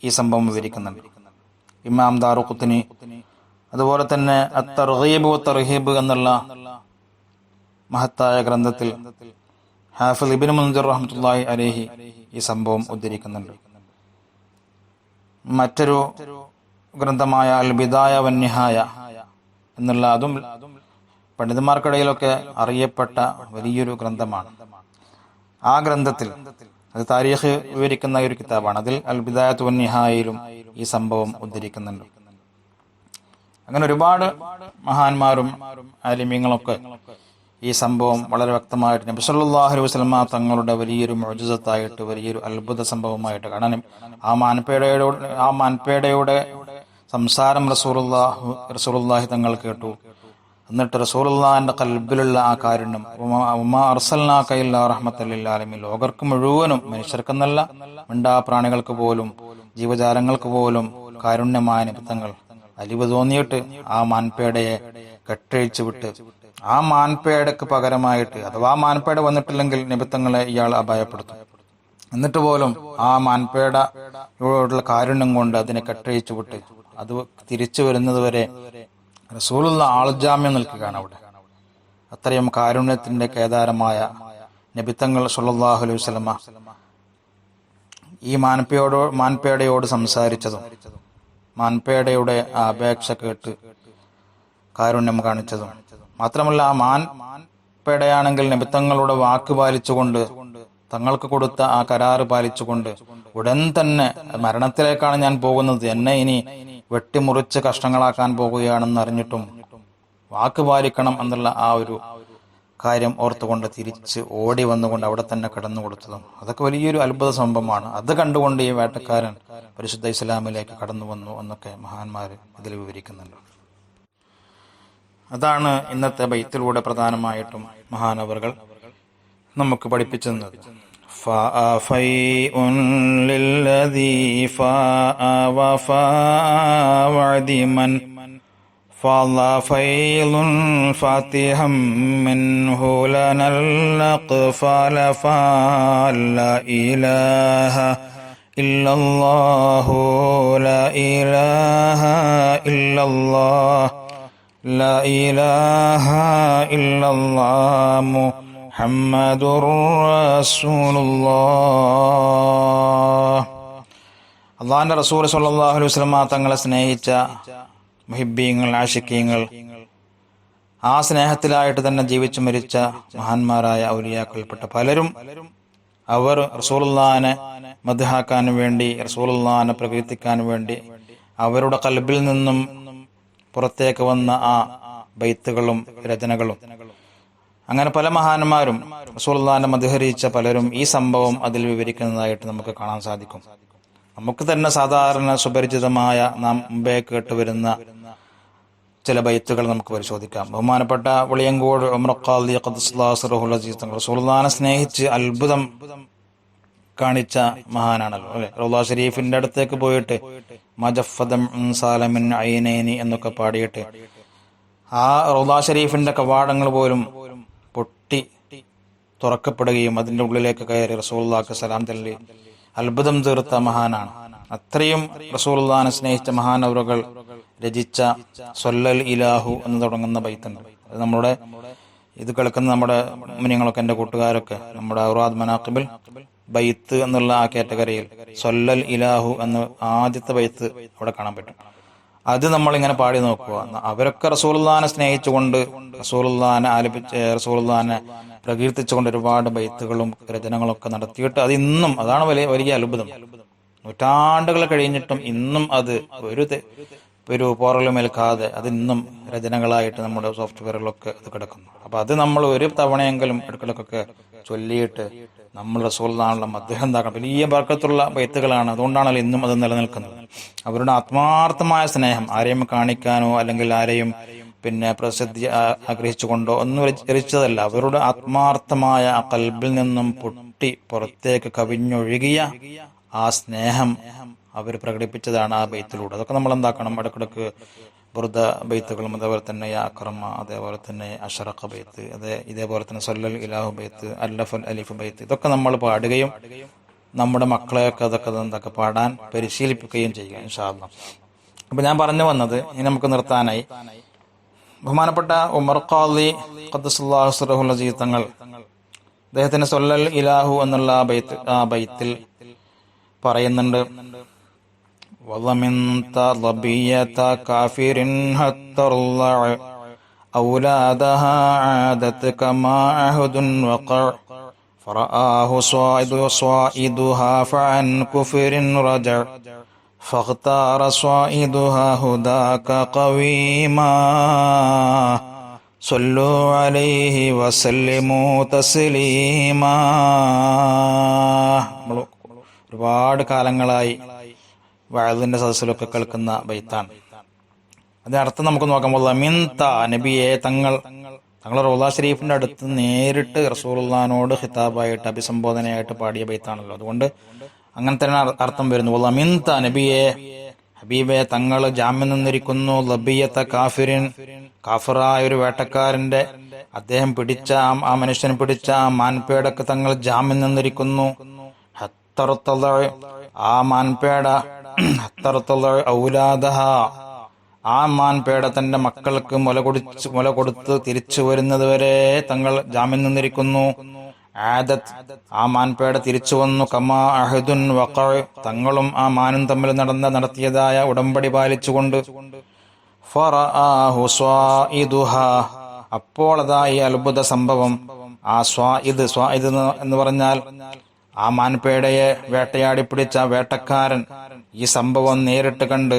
ഈ സംഭവം വിവരിക്കുന്നുണ്ട്. ഇമാം ദാറുഖുത്നി അതുപോലെ തന്നെ അത്തർഗീബ് വത്തർഹീബ് എന്നുള്ള മഹത്തായ ഗ്രന്ഥത്തിൽ ഹാഫിദ് ഇബ്നു മുൻദിർ റഹ്മത്തുള്ളാഹി അലൈഹി ഈ സംഭവം ഉദ്ധരിക്കുന്നുണ്ട്. മറ്റൊരു ഗ്രന്ഥമായ അൽ ബിദായ വന്നിഹായ എന്നുള്ള അതും പണ്ഡിതന്മാർക്കിടയിലൊക്കെ അറിയപ്പെട്ട വലിയൊരു ഗ്രന്ഥമാണ്. ആ ഗ്രന്ഥത്തിൽ അത് താരീഖ് വിവരിക്കുന്ന ഒരു കിതാബാണ്. അതിൽ അൽ ബിദായത്ത് വന്നിഹായയിലും ഈ സംഭവം ഉദ്ധരിക്കുന്നുണ്ട്. അങ്ങനെ ഒരുപാട് മഹാന്മാരും ആലിമീങ്ങളൊക്കെ ഈ സംഭവം വളരെ വ്യക്തമായിട്ട് നബി സല്ലല്ലാഹു അലൈഹി വസല്ലമ തങ്ങളുടെ വലിയൊരു മുഅ്ജിസത്തായിട്ട് വലിയൊരു അത്ഭുത സംഭവമായിട്ട് കാണാനും ആ മാൻപേടയുടെ സംസാരം റസൂലുള്ളാഹി തങ്ങൾ കേട്ടു. എന്നിട്ട് റസൂലുള്ളാഹിന്റെ ഖൽബിലുള്ള ആ കാരുണ്യം, വമാ അർസൽനാക ഇല്ലാ റഹ്മത്തൽ ലിൽ ആലമീൻ, ലോകർക്ക് മുഴുവനും മനുഷ്യർക്കെന്നല്ല മിണ്ടാപ്രാണികൾക്ക് പോലും ജീവജാലങ്ങൾക്ക് പോലും കാരുണ്യമായ നിബിത്തങ്ങൾ അലിവ് തോന്നിയിട്ട് ആ മാൻപേടയെ കെട്ടഴിച്ചു വിട്ട് ആ മാൻപേടക്ക് പകരമായിട്ട് അഥവാ മാൻപേട വന്നിട്ടില്ലെങ്കിൽ നിബിത്തങ്ങളെ ഇയാൾ അപായപ്പെടുത്തും. എന്നിട്ട് പോലും ആ മാൻപേടയോടുള്ള കാരുണ്യം കൊണ്ട് അതിനെ കെട്ടഴിച്ചു വിട്ട് അത് തിരിച്ചു വരുന്നത് വരെ റസൂലുള്ള ആൾജാമ്യം നിൽക്കുകയാണ് അവിടെ. അത്രയും കാരുണ്യത്തിന്റെ കേദാരമായ നബിത്തങ്ങൾ സല്ലല്ലാഹു അലൈഹി വസല്ലമ ഈ മാൻപേടയോട് സംസാരിച്ചതും മാൻപേടയുടെ ആ അപേക്ഷ കേട്ട് കാരുണ്യം കാണിച്ചതും മാത്രമല്ല, ആ മാൻപേടയാണെങ്കിൽ നബിത്തങ്ങളുടെ വാക്ക് പാലിച്ചുകൊണ്ട് തങ്ങൾക്ക് കൊടുത്ത ആ കരാറ് പാലിച്ചുകൊണ്ട് ഉടൻ തന്നെ മരണത്തിലേക്കാണ് ഞാൻ പോകുന്നത്, എന്നെ ഇനി വെട്ടിമുറിച്ച് കഷ്ണങ്ങളാക്കാൻ പോകുകയാണെന്ന് അറിഞ്ഞിട്ടും വാക്ക് പാലിക്കണം എന്നുള്ള ആ ഒരു കാര്യം ഓർത്തുകൊണ്ട് തിരിച്ച് ഓടി വന്നുകൊണ്ട് അവിടെ തന്നെ കിടന്നു കൊടുത്തതും അതൊക്കെ വലിയൊരു അത്ഭുത സംഭവമാണ്. അത് കണ്ടുകൊണ്ട് ഈ വേട്ടക്കാരൻ പരിശുദ്ധ ഇസ്ലാമിലേക്ക് കടന്നു വന്നു എന്നൊക്കെ മഹാന്മാര് ഇതിൽ വിവരിക്കുന്നുണ്ട്. അതാണ് ഇന്നത്തെ ബൈത്തിലൂടെ പ്രധാനമായിട്ടും മഹാനവറുകൾ നമുക്ക് പഠിപ്പിച്ചു തന്നത്. فَضَفَيْلٌ فَاتِحًا مِّنْهُ لَنَا الْأَقْفَالَ فَلَا إِلَهَ إِلَّا اللَّهُ لَا إِلَهَ إِلَّا اللَّهُ لَا إِلَهَ إِلَّا اللَّهُ مُحَمَّدٌ رَّسُولُ اللَّهِ. അല്ലാഹുവിന്റെ റസൂൽ സ്വല്ലല്ലാഹു അലൈഹി വസല്ലം തങ്ങളെ സ്നേഹിച്ച മുഹിബ്ബീങ്ങൾ, ആശിക്കീങ്ങൾ, ആ സ്നേഹത്തിലായിട്ട് തന്നെ ജീവിച്ചു മരിച്ച മഹാന്മാരായ ഔലിയാക്കൾപ്പെട്ട പലരും അവർ റസൂലുള്ളാഹിനെ മദ്ഹാക്കാൻ വേണ്ടി, റസൂലുള്ളാഹിനെ പ്രകീർത്തിക്കാൻ വേണ്ടി അവരുടെ ഖൽബിൽ നിന്നും പുറത്തേക്ക് വന്ന ആ ബൈത്തുകളും രചനകളും അങ്ങനെ പല മഹാന്മാരും റസൂലുള്ളാഹിനെ മദ്ഹരിച്ച പലരും ഈ സംഭവം അതിൽ വിവരിക്കുന്നതായിട്ട് നമുക്ക് കാണാൻ സാധിക്കും. നമുക്ക് തന്നെ സാധാരണ സുപരിചിതമായ നാം മുമ്പേ കേട്ടുവരുന്ന ചില ബൈത്തുകൾ നമുക്ക് പരിശോധിക്കാം. ബഹുമാനപ്പെട്ട വെളിയങ്കോട് ഉമർ ഖാദി ഖദ്ദസല്ലാഹു സിർറഹുൽ അസീസ് തങ്ങൾ റസൂലുള്ളാഹിനെ സ്നേഹിച്ച് അത്ഭുതം കാണിച്ച മഹാനാണല്ലോ അല്ലെ. റൗള ഷരീഫിന്റെ അടുത്തേക്ക് പോയിട്ട് മജഫദം സാലമിൻ ഐനൈനി എന്നൊക്കെ പാടിയിട്ട് ആ റൗള ഷരീഫിന്റെ കവാടങ്ങൾ പോലും പൊട്ടി തുറക്കപ്പെടുകയും അതിന്റെ ഉള്ളിലേക്ക് കയറി റസൂലുള്ളാഹിക്ക് സലാം ചൊല്ലി അത്ഭുതം തീർത്ത മഹാനാണ്. അത്രയും റസൂലുള്ളാഹിനെ സ്നേഹിച്ച മഹാനവറുകൾ രചിച്ച സ്വല്ലൽ ഇലാഹു എന്ന് തുടങ്ങുന്ന ബൈത്തുണ്ട്. അത് നമ്മുടെ ഇത് കേൾക്കുന്ന നമ്മുടെ മുനിങ്ങളൊക്കെ എൻ്റെ കൂട്ടുകാരൊക്കെ നമ്മുടെ ഔറാദ് മനാഖിബിൽ ബൈത്ത് എന്നുള്ള ആ കാറ്റഗറിയിൽ സ്വല്ലൽ ഇലാഹു എന്ന് ആദ്യത്തെ ബൈത്ത് അവിടെ കാണാൻ പറ്റും. അത് നമ്മളിങ്ങനെ പാടി നോക്കുക. അവരൊക്കെ റസൂലുള്ളാഹിനെ സ്നേഹിച്ചുകൊണ്ട് റസൂലുള്ളാഹിനെ ആലപിച്ച് റസൂലുള്ളാഹിനെ പ്രകീർത്തിച്ചുകൊണ്ട് ഒരുപാട് ബൈത്തുകളും രചനകളൊക്കെ നടത്തിയിട്ട് അത് ഇന്നും അതാണ് വലിയ വലിയ അത്ഭുതം. നൂറ്റാണ്ടുകൾ കഴിഞ്ഞിട്ടും ഇന്നും അത് ഒരു ഒരു പോറലുമേൽക്കാതെ അത് ഇന്നും രചനകളായിട്ട് നമ്മുടെ സോഫ്റ്റ്വെയറുകളൊക്കെ അത് കിടക്കുന്നു. അപ്പൊ അത് നമ്മൾ ഒരു തവണയെങ്കിലും ഇടക്കിടക്കൊക്കെ ചൊല്ലിയിട്ട് നമ്മൾ റസൂലുള്ളാഹിയുടെ അദ്ദേഹം എന്താക്കണം, വലിയ ബർക്കത്തുള്ള ബൈത്തുകളാണ്. അതുകൊണ്ടാണല്ലോ ഇന്നും അത് നിലനിൽക്കുന്നത്. അവരുടെ ആത്മാർത്ഥമായ സ്നേഹം ആരെയും കാണിക്കാനോ അല്ലെങ്കിൽ ആരെയും പ്രസിദ്ധി ആഗ്രഹിച്ചുകൊണ്ടോ ഒന്നും രചിച്ചതല്ല. അവരുടെ ആത്മാർത്ഥമായ ആ കൽബിൽ നിന്നും പൊട്ടി പുറത്തേക്ക് കവിഞ്ഞൊഴുകിയ ആ സ്നേഹം അവർ പ്രകടിപ്പിച്ചതാണ് ആ ബൈത്തിലൂടെ. അതൊക്കെ നമ്മൾ എന്താക്കണം, ഇടക്കിടക്ക് ബുർദ ബൈത്തുകളും അതേപോലെ തന്നെ അക്രമ, അതേപോലെ തന്നെ അഷറഖ ബൈത്ത്, ഇതേപോലെ തന്നെ സല്ലൽ ഇലാഹു ബൈത്ത്, അല്ലഫൽ അലിഫ് ബൈത്ത്, ഇതൊക്കെ നമ്മൾ പാടുകയും നമ്മുടെ മക്കളെയൊക്കെ അതൊക്കെ പാടാൻ പരിശീലിപ്പിക്കുകയും ചെയ്യുക ഇൻഷാ അല്ലാഹ്. അപ്പൊ ഞാൻ പറഞ്ഞു വന്നത്, ഇനി നമുക്ക് നിർത്താനായി, ബഹുമാനപ്പെട്ട ഉമർ ഖാദി ഖദ്ദസല്ലാഹു സിറഹുൽ അസീസ് തങ്ങൾ അദ്ദേഹത്തിന് സല്ലൽ ഇലാഹു എന്നുള്ള ആ ബൈത്തിൽ പറയുന്നുണ്ട്, وَضَمِنْتَ ضَبِيَّةَ كَافِرٍ هَتَّرْلَعِ أَوْلَادَهَا عَادَتْ كَمَا عَهْدٌ وَقَعْ فَرَآهُ صَائِدُهَا فَعَنْ كُفْرٍ رَجَعْ فَاخْتَارَ صَائِدُهَا هُدَاكَ قَوِيمًا صَلُّوا عَلَيْهِ وَسَلِّمُوا تَسْلِيمًا. ഒരുപാട് കാലങ്ങളായി വഅദിന്റെ സദസ്സിലൊക്കെ കേൾക്കുന്ന ബൈത്താണ്. അതിന്റെ അർത്ഥം നമുക്ക് നോക്കുമ്പോൾ, ലമിൻത നബിയെ തങ്ങൾ റൗള ഷരീഫിന്റെ അടുത്ത് നേരിട്ട് റസൂലുള്ളാഹിനോട് ഖിതാബായിട്ട് അഭിസംബോധനയായിട്ട് പാടിയ ബൈത്താണല്ലോ. അതുകൊണ്ട് അങ്ങനെ തന്നെ അർത്ഥം വരുന്നു. ലമിൻത നബിയെ, ഹബീബെ, തങ്ങൾ ജാമ്യം നിന്നിരിക്കുന്നു. ലബിയത്ത കാഫിറിൻ, കാഫിറായ ഒരു വേട്ടക്കാരന്റെ, അദ്ദേഹം പിടിച്ച ആ മനുഷ്യൻ പിടിച്ച ആ മാൻപേടക്ക് തങ്ങൾ ജാമ്യം നിന്നിരിക്കുന്നു. ആ മാൻപേട ഔലാദഹ, ആ മാൻപേട തന്റെ മക്കൾക്ക് മുല കൊടുത്ത് തിരിച്ചു വരുന്നത് വരെ തങ്ങൾ ജാമ്യം നിന്നിരിക്കുന്നു. ആദത്ത്, ആ മാൻപേട തിരിച്ചു വന്നു. കമാ അഹദുൻ വഖഅ, തങ്ങളും ആ മാനും തമ്മിൽ നടത്തിയതായ ഉടമ്പടി പാലിച്ചുകൊണ്ട്. ഫറആഹു സ്വാഇദുഹ, അപ്പോൾ അതാ ഈ അത്ഭുത സംഭവം, ആ സ്വാഇദ് എന്ന് പറഞ്ഞാൽ ആ മാൻപേടയെ വേട്ടയാടി പിടിച്ച വേട്ടക്കാരൻ ഈ സംഭവം നേരിട്ട് കണ്ട്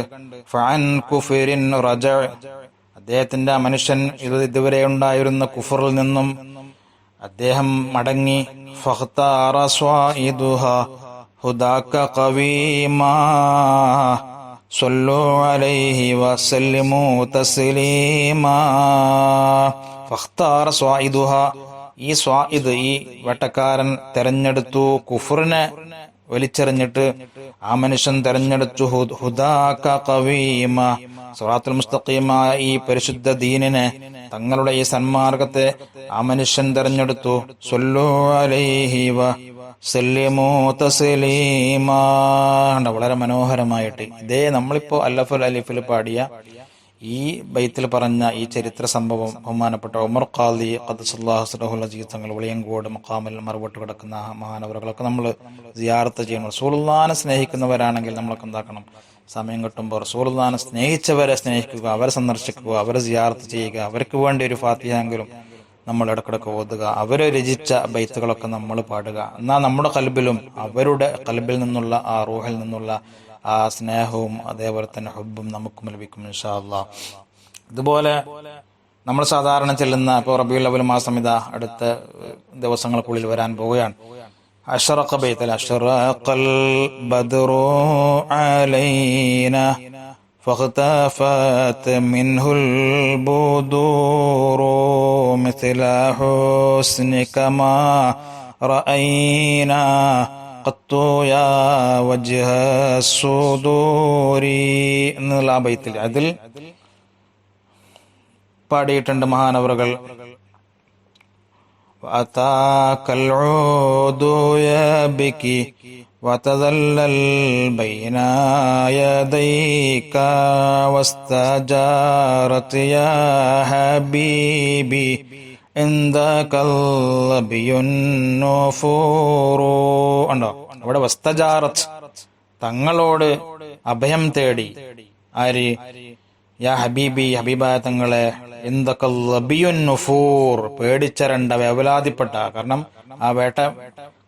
ഫഅൻ കുഫ്രിൻ റജ, അദ്ദേഹത്തിന്റെ ആ മനുഷ്യൻ ഇതുവരെ ഉണ്ടായിരുന്ന കുഫറിൽ നിന്നും അദ്ദേഹം മടങ്ങി. ഫഖ്താറ സ്വാഇദുഹ ഹുദാക ഖവീമാ സ്വല്ലു അലൈഹി വസല്ലിമു തസ്ലീമാ. ഫഖ്താറ സ്വാഇദുഹ, ഈ സ്വാഇദ്, ഈ വേട്ടക്കാരൻ തെരഞ്ഞെടുത്തു കുഫറിനെ വലിച്ചെറിഞ്ഞിട്ട് ആ മനുഷ്യൻ തെരഞ്ഞെടുത്തു ഹുദാക ഖവീമ, സിറാത്തുൽ മുസ്തഖീമായ ഈ പരിശുദ്ധ ദീനിനെ, തങ്ങളുടെ ഈ സന്മാർഗത്തെ ആ മനുഷ്യൻ തെരഞ്ഞെടുത്തു. സ്വല്ലു അലൈഹി വസല്ലിമു തസ്ലീമാ. വളരെ മനോഹരമായിട്ട് ഇതേ നമ്മളിപ്പോ അല്ലഫുൽ അലിഫിൽ പാടിയ ഈ ബൈത്തിൽ പറഞ്ഞ ഈ ചരിത്ര സംഭവം ബഹുമാനപ്പെട്ട ഉമർ ഖാദി ഖദ്ദസല്ലാഹു സിറഹുൽ അസീസ് തങ്ങൾ വെളിയങ്കോട് മഖാമിൽ മറുപട്ട് കിടക്കുന്ന മഹാനവറുകളൊക്കെ നമ്മൾ സിയാറത്ത് ചെയ്യണം. റസൂലുള്ളാഹിനെ സ്നേഹിക്കുന്നവരാണെങ്കിൽ നമ്മളൊക്കെ എന്താക്കണം, സമയം കിട്ടുമ്പോൾ റസൂലുള്ളാഹിനെ സ്നേഹിച്ചവരെ സ്നേഹിക്കുക, അവരെ സന്ദർശിക്കുക, അവരെ സിയാറത്ത് ചെയ്യുക, അവർക്ക് വേണ്ടി ഒരു ഫാത്തിഹയെങ്കിലും നമ്മൾ ഇടക്കിടക്ക് ഓതുക, അവരെ രചിച്ച ബൈത്തുകളൊക്കെ നമ്മൾ പാടുക. എന്നാൽ നമ്മുടെ കൽബിലും അവരുടെ കൽബിൽ നിന്നുള്ള ആ റൂഹിൽ നിന്നുള്ള ആ സ്നേഹവും അതേപോലെ തന്നെ ഹുബ്ബും നമുക്കും ലഭിക്കും ഇൻഷാ അല്ലാഹ്. ഇതുപോലെ നമ്മൾ സാധാരണ ചെല്ലുന്ന ഇപ്പോൾ റബീഉൽ അവ്വൽ മാസം ഇതാ അടുത്ത ദിവസങ്ങൾക്കുള്ളിൽ വരാൻ പോവുകയാണ്. അഷ്റഖ ബൈത്തുൽ അഷ്റഖൽ ബദ്റു അലൈന ഫഖ്തഫത് മിൻഹുൽ ബുദൂറു മിസ്ല ഹുസ്നിക മാ റഅയ്ന ഖത്തു യാ വജ്ഹ സുദൂരി എന്നുള്ള ആ ബൈത്തിൽ അതിൽ പാടിയിട്ടുണ്ട് മഹാനവറുകൾ. അതാകൽ ഉദു യബകി വതദല്ലൽ ബൈന യദൈക വസ്തജാറത് യാ ഹബീബി ഉണ്ടോ അവിടെ വസ്തജാറത്ത്, തങ്ങളോട് അഭയം തേടി. ആര്? യാ ഹബീബി, ഹബീബായ തങ്ങളെ. പേടിച്ചരണ്ട, വേവലാതിപ്പെട്ട. കാരണം ആ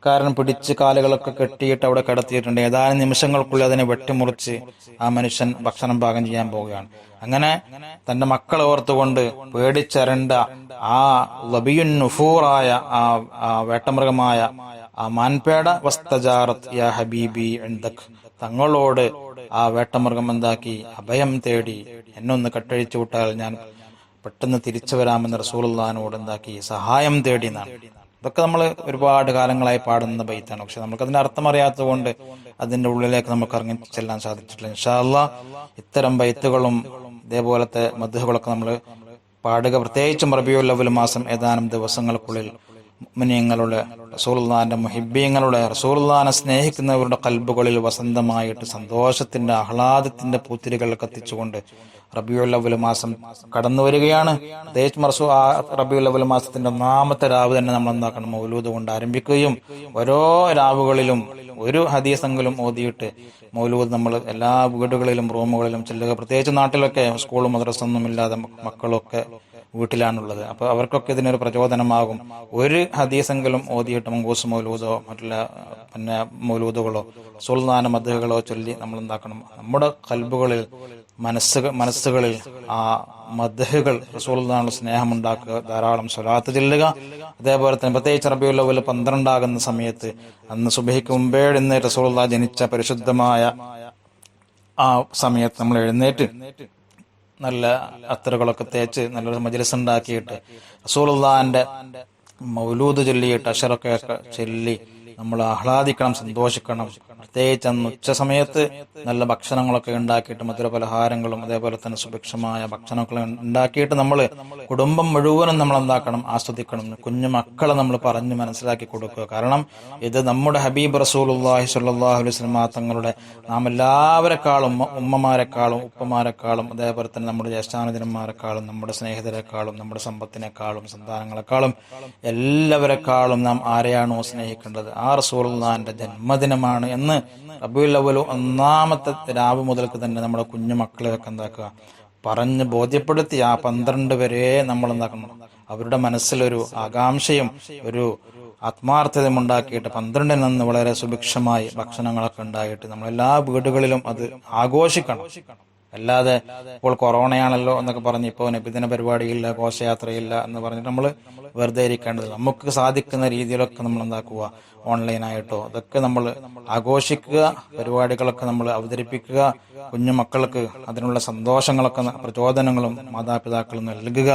പട്ടാളക്കാരൻ പിടിച്ച് കാലുകളൊക്കെ കെട്ടിയിട്ട് അവിടെ കിടത്തിയിട്ടുണ്ട്. ഏതാനും നിമിഷങ്ങൾക്കുള്ളിൽ അതിനെ വെട്ടിമുറിച്ച് ആ മനുഷ്യൻ ഭക്ഷണം പാകം ചെയ്യാൻ പോവുകയാണ്. അങ്ങനെ തന്റെ മക്കളെ ഓർത്തുകൊണ്ട് പേടിച്ചരണ്ട ആ ലബിയുൻ നുഫൂറായ ആ വേട്ടമൃഗമായ ആ മാൻപേട വസ്തജാറത്ത് യാ ഹബീബി ഇൻദക്, തങ്ങളോട് ആ വേട്ടമൃഗം എന്താക്കി അഭയം തേടി, എന്നൊന്ന് കട്ടഴിച്ചു വിട്ടാൽ ഞാൻ പെട്ടെന്ന് തിരിച്ചു വരാമെന്ന് റസൂലുള്ളാഹിനോട് എന്താക്കി സഹായം തേടി എന്നാണ്. ഇതൊക്കെ നമ്മൾ ഒരുപാട് കാലങ്ങളായി പാടുന്ന ബൈത്താണ്. പക്ഷെ നമുക്കതിന്റെ അർത്ഥം അറിയാത്തത് കൊണ്ട് അതിന്റെ ഉള്ളിലേക്ക് നമുക്ക് ഇറങ്ങി ചെല്ലാൻ സാധിച്ചിട്ടില്ല. ഇൻഷാ അല്ലാഹ് ഇത്തരം ബൈത്തുകളും ഇതേപോലത്തെ മദ്ഹുകളൊക്കെ നമ്മൾ പാടുക. പ്രത്യേകിച്ചും റബീഉൽ അവ്വൽ മാസം ഏതാനും ദിവസങ്ങൾക്കുള്ളിൽ മുഅ്മിനീങ്ങളുടെ റസൂലുള്ളാഹിന്റെ മുഹിബ്ബീങ്ങളുടെ റസൂലുള്ളാഹിനെ സ്നേഹിക്കുന്നവരുടെ കൽബുകളിൽ വസന്തമായിട്ട് സന്തോഷത്തിന്റെ ആഹ്ലാദത്തിന്റെ പൂത്തിരികൾ കത്തിച്ചുകൊണ്ട് റബീഉൽ അവ്വൽ മാസം കടന്നു വരികയാണ്. പ്രത്യേകിച്ചും റബീഉൽ അവ്വൽ മാസത്തിന്റെ ഒന്നാമത്തെ രാവ് തന്നെ നമ്മൾ എന്താക്കണം, മൗലൂദ് കൊണ്ട് ആരംഭിക്കുകയും ഓരോ രാവുകളിലും ഒരു ഹദീസെങ്കിലും ഓതിയിട്ട് മൗലൂദ് നമ്മൾ എല്ലാ വീടുകളിലും റൂമുകളിലും ചെല്ലുക. പ്രത്യേകിച്ച് നാട്ടിലൊക്കെ സ്കൂളും മദ്രസൊന്നും ഇല്ലാതെ മക്കളൊക്കെ വീട്ടിലാണുള്ളത്. അപ്പൊ അവർക്കൊക്കെ ഇതിനൊരു പ്രചോദനമാകും. ഒരു ഹദീസെങ്കിലും ഓതിയിട്ട് മങ്കൂസ് മൗലൂദോ മറ്റുള്ള മൗലൂദുകളോ സുൽത്താന മദ്ഹുകളോ ചൊല്ലി നമ്മൾ എന്താക്കണം, നമ്മുടെ കൽബുകളിൽ മനസ്സുകളിൽ ആ മദ്ഹുകൾ റസൂലുള്ളാഹിയുടെ സ്നേഹമുണ്ടാക്കുക, ധാരാളം സ്വലാത്ത് ചെല്ലുക. അതേപോലെ തന്നെ പ്രത്യേകിച്ച് റബീഉൽ അവ്വൽ 12 സമയത്ത് അന്ന് സുബഹിക്ക് മുമ്പേ എഴുന്നേറ്റ് റസൂലുള്ളാഹി ജനിച്ച പരിശുദ്ധമായ ആ സമയത്ത് നമ്മൾ എഴുന്നേറ്റ് നല്ല അത്തറുകളൊക്കെ തേച്ച് നല്ലൊരു മജ്‌ലിസ് ഉണ്ടാക്കിയിട്ട് റസൂലുള്ളാഹിന്റെ മൗലൂദ് ചൊല്ലിയിട്ട് അശറൊക്കെ ചൊല്ലി നമ്മൾ ആഹ്ലാദിക്കണം, സന്തോഷിക്കണം. പ്രത്യേകിച്ച് അന്ന് ഉച്ച സമയത്ത് നല്ല ഭക്ഷണങ്ങളൊക്കെ ഉണ്ടാക്കിയിട്ട് മധുര പലഹാരങ്ങളും അതേപോലെ തന്നെ സുഭിക്ഷമായ ഭക്ഷണങ്ങളൊക്കെ ഉണ്ടാക്കിയിട്ട് നമ്മൾ കുടുംബം മുഴുവനും നമ്മൾ എന്താക്കണം, ആസ്വദിക്കണം. കുഞ്ഞു മക്കളെ നമ്മൾ പറഞ്ഞ് മനസ്സിലാക്കി കൊടുക്കുക. കാരണം ഇത് നമ്മുടെ ഹബീബ് റസൂലുള്ളാഹി സ്വല്ലല്ലാഹു അലൈഹി വസല്ലം തങ്ങളുടെ നാം എല്ലാവരെക്കാളും ഉമ്മമാരെക്കാളും ഉപ്പമാരെക്കാളും അതേപോലെ തന്നെ നമ്മുടെ ജ്യേഷ്ഠാനുജന്മാരെക്കാളും നമ്മുടെ സ്നേഹിതരെക്കാളും നമ്മുടെ സമ്പത്തിനേക്കാളും സന്താനങ്ങളെക്കാളും എല്ലാവരെക്കാളും നാം ആരെയാണോ സ്നേഹിക്കേണ്ടത് ആ റസൂലുള്ളാഹിന്റെ ജന്മദിനമാണ് എന്ന് റബീഉൽ അവ്വൽ 1-ാമത്തെ രാവ് മുതൽക്ക് തന്നെ നമ്മുടെ കുഞ്ഞു മക്കളെയൊക്കെ എന്താക്കുക, പറഞ്ഞ് ബോധ്യപ്പെടുത്തി ആ 12 വരെ നമ്മൾ എന്താക്കണം, അവരുടെ മനസ്സിലൊരു ആകാംക്ഷയും ഒരു ആത്മാർത്ഥതയും ഉണ്ടാക്കിയിട്ട് 12 വളരെ സുഭിക്ഷമായി ഭക്ഷണങ്ങളൊക്കെ ഉണ്ടായിട്ട് നമ്മളെല്ലാ വീടുകളിലും അത് ആഘോഷിക്കണം. അല്ലാതെ ഇപ്പോൾ കൊറോണയാണല്ലോ എന്നൊക്കെ പറഞ്ഞ് ഇപ്പോൾ നബിദിന പരിപാടിയില്ല, ഘോഷയാത്രയില്ല എന്ന് പറഞ്ഞിട്ട് നമ്മൾ വെറുതെ ഇരിക്കേണ്ടത്. നമുക്ക് സാധിക്കുന്ന രീതിയിലൊക്കെ നമ്മൾ എന്താക്കുക, ഓൺലൈനായിട്ടോ അതൊക്കെ നമ്മൾ ആഘോഷിക്കുക, പരിപാടികളൊക്കെ നമ്മൾ അവതരിപ്പിക്കുക, കുഞ്ഞു മക്കൾക്ക് അതിനുള്ള സന്തോഷങ്ങളൊക്കെ പ്രചോദനങ്ങളും മാതാപിതാക്കളും നൽകുക.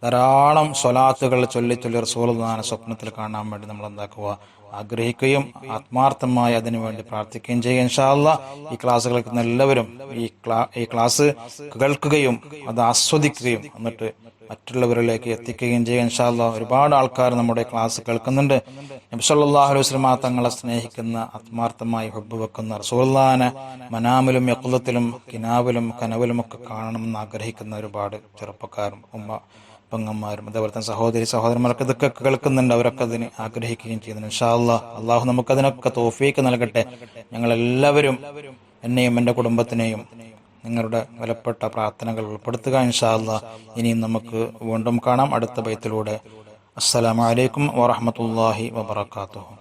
ധാരാളം സ്വലാത്തുകൾ ചൊല്ലി റസൂലുള്ളാഹിനെ സ്വപ്നത്തിൽ കാണാൻ വേണ്ടി നമ്മൾ എന്താക്കുക, ആഗ്രഹിക്കുകയും ആത്മാർത്ഥമായി അതിനുവേണ്ടി പ്രാർത്ഥിക്കുകയും ചെയ്യുക. ഇൻഷാ അല്ലാഹ് ഈ ക്ലാസ്സുകൾ കേൾക്കുന്ന എല്ലാവരും ഈ ക്ലാസ് കേൾക്കുകയും അത് ആസ്വദിക്കുകയും എന്നിട്ട് മറ്റുള്ളവരിലേക്ക് എത്തിക്കുകയും ചെയ്യുക. ഇൻഷാ അല്ലാഹ് ഒരുപാട് ആൾക്കാർ നമ്മുടെ ക്ലാസ് കേൾക്കുന്നുണ്ട്. നബി സല്ലല്ലാഹു അലൈഹി വസല്ലം തങ്ങളെ സ്നേഹിക്കുന്ന, ആത്മാർത്ഥമായി ഹുബ്ബ് വെക്കുന്ന, റസൂലുള്ളാഹിനെ മനാമിലും യഖ്ലത്തിലും കിനാവിലും കനവിലും ഒക്കെ കാണണമെന്ന് ആഗ്രഹിക്കുന്ന ഒരുപാട് ചെറുപ്പക്കാരും പെങ്ങന്മാരും അതേപോലെ തന്നെ സഹോദരന്മാരൊക്കെ ഇതൊക്കെ കേൾക്കുന്നുണ്ട്. അവരൊക്കെ അതിന് ആഗ്രഹിക്കുകയും ചെയ്യുന്നു. ഇൻഷാ അല്ലാഹ് അള്ളാഹു നമുക്കതിനൊക്കെ തൗഫീക്ക് നൽകട്ടെ. ഞങ്ങളെല്ലാവരും എന്നെയും എൻ്റെ കുടുംബത്തിനെയും നിങ്ങളുടെ വിലപ്പെട്ട പ്രാർത്ഥനകൾ ഉൾപ്പെടുത്തുക. ഇൻഷാ അല്ലാഹ് ഇനിയും നമുക്ക് വീണ്ടും കാണാം അടുത്ത ബൈത്തിലൂടെ. അസ്സലാമു അലൈക്കും വറഹ്മത്തുള്ളാഹി വബറകാതുഹു.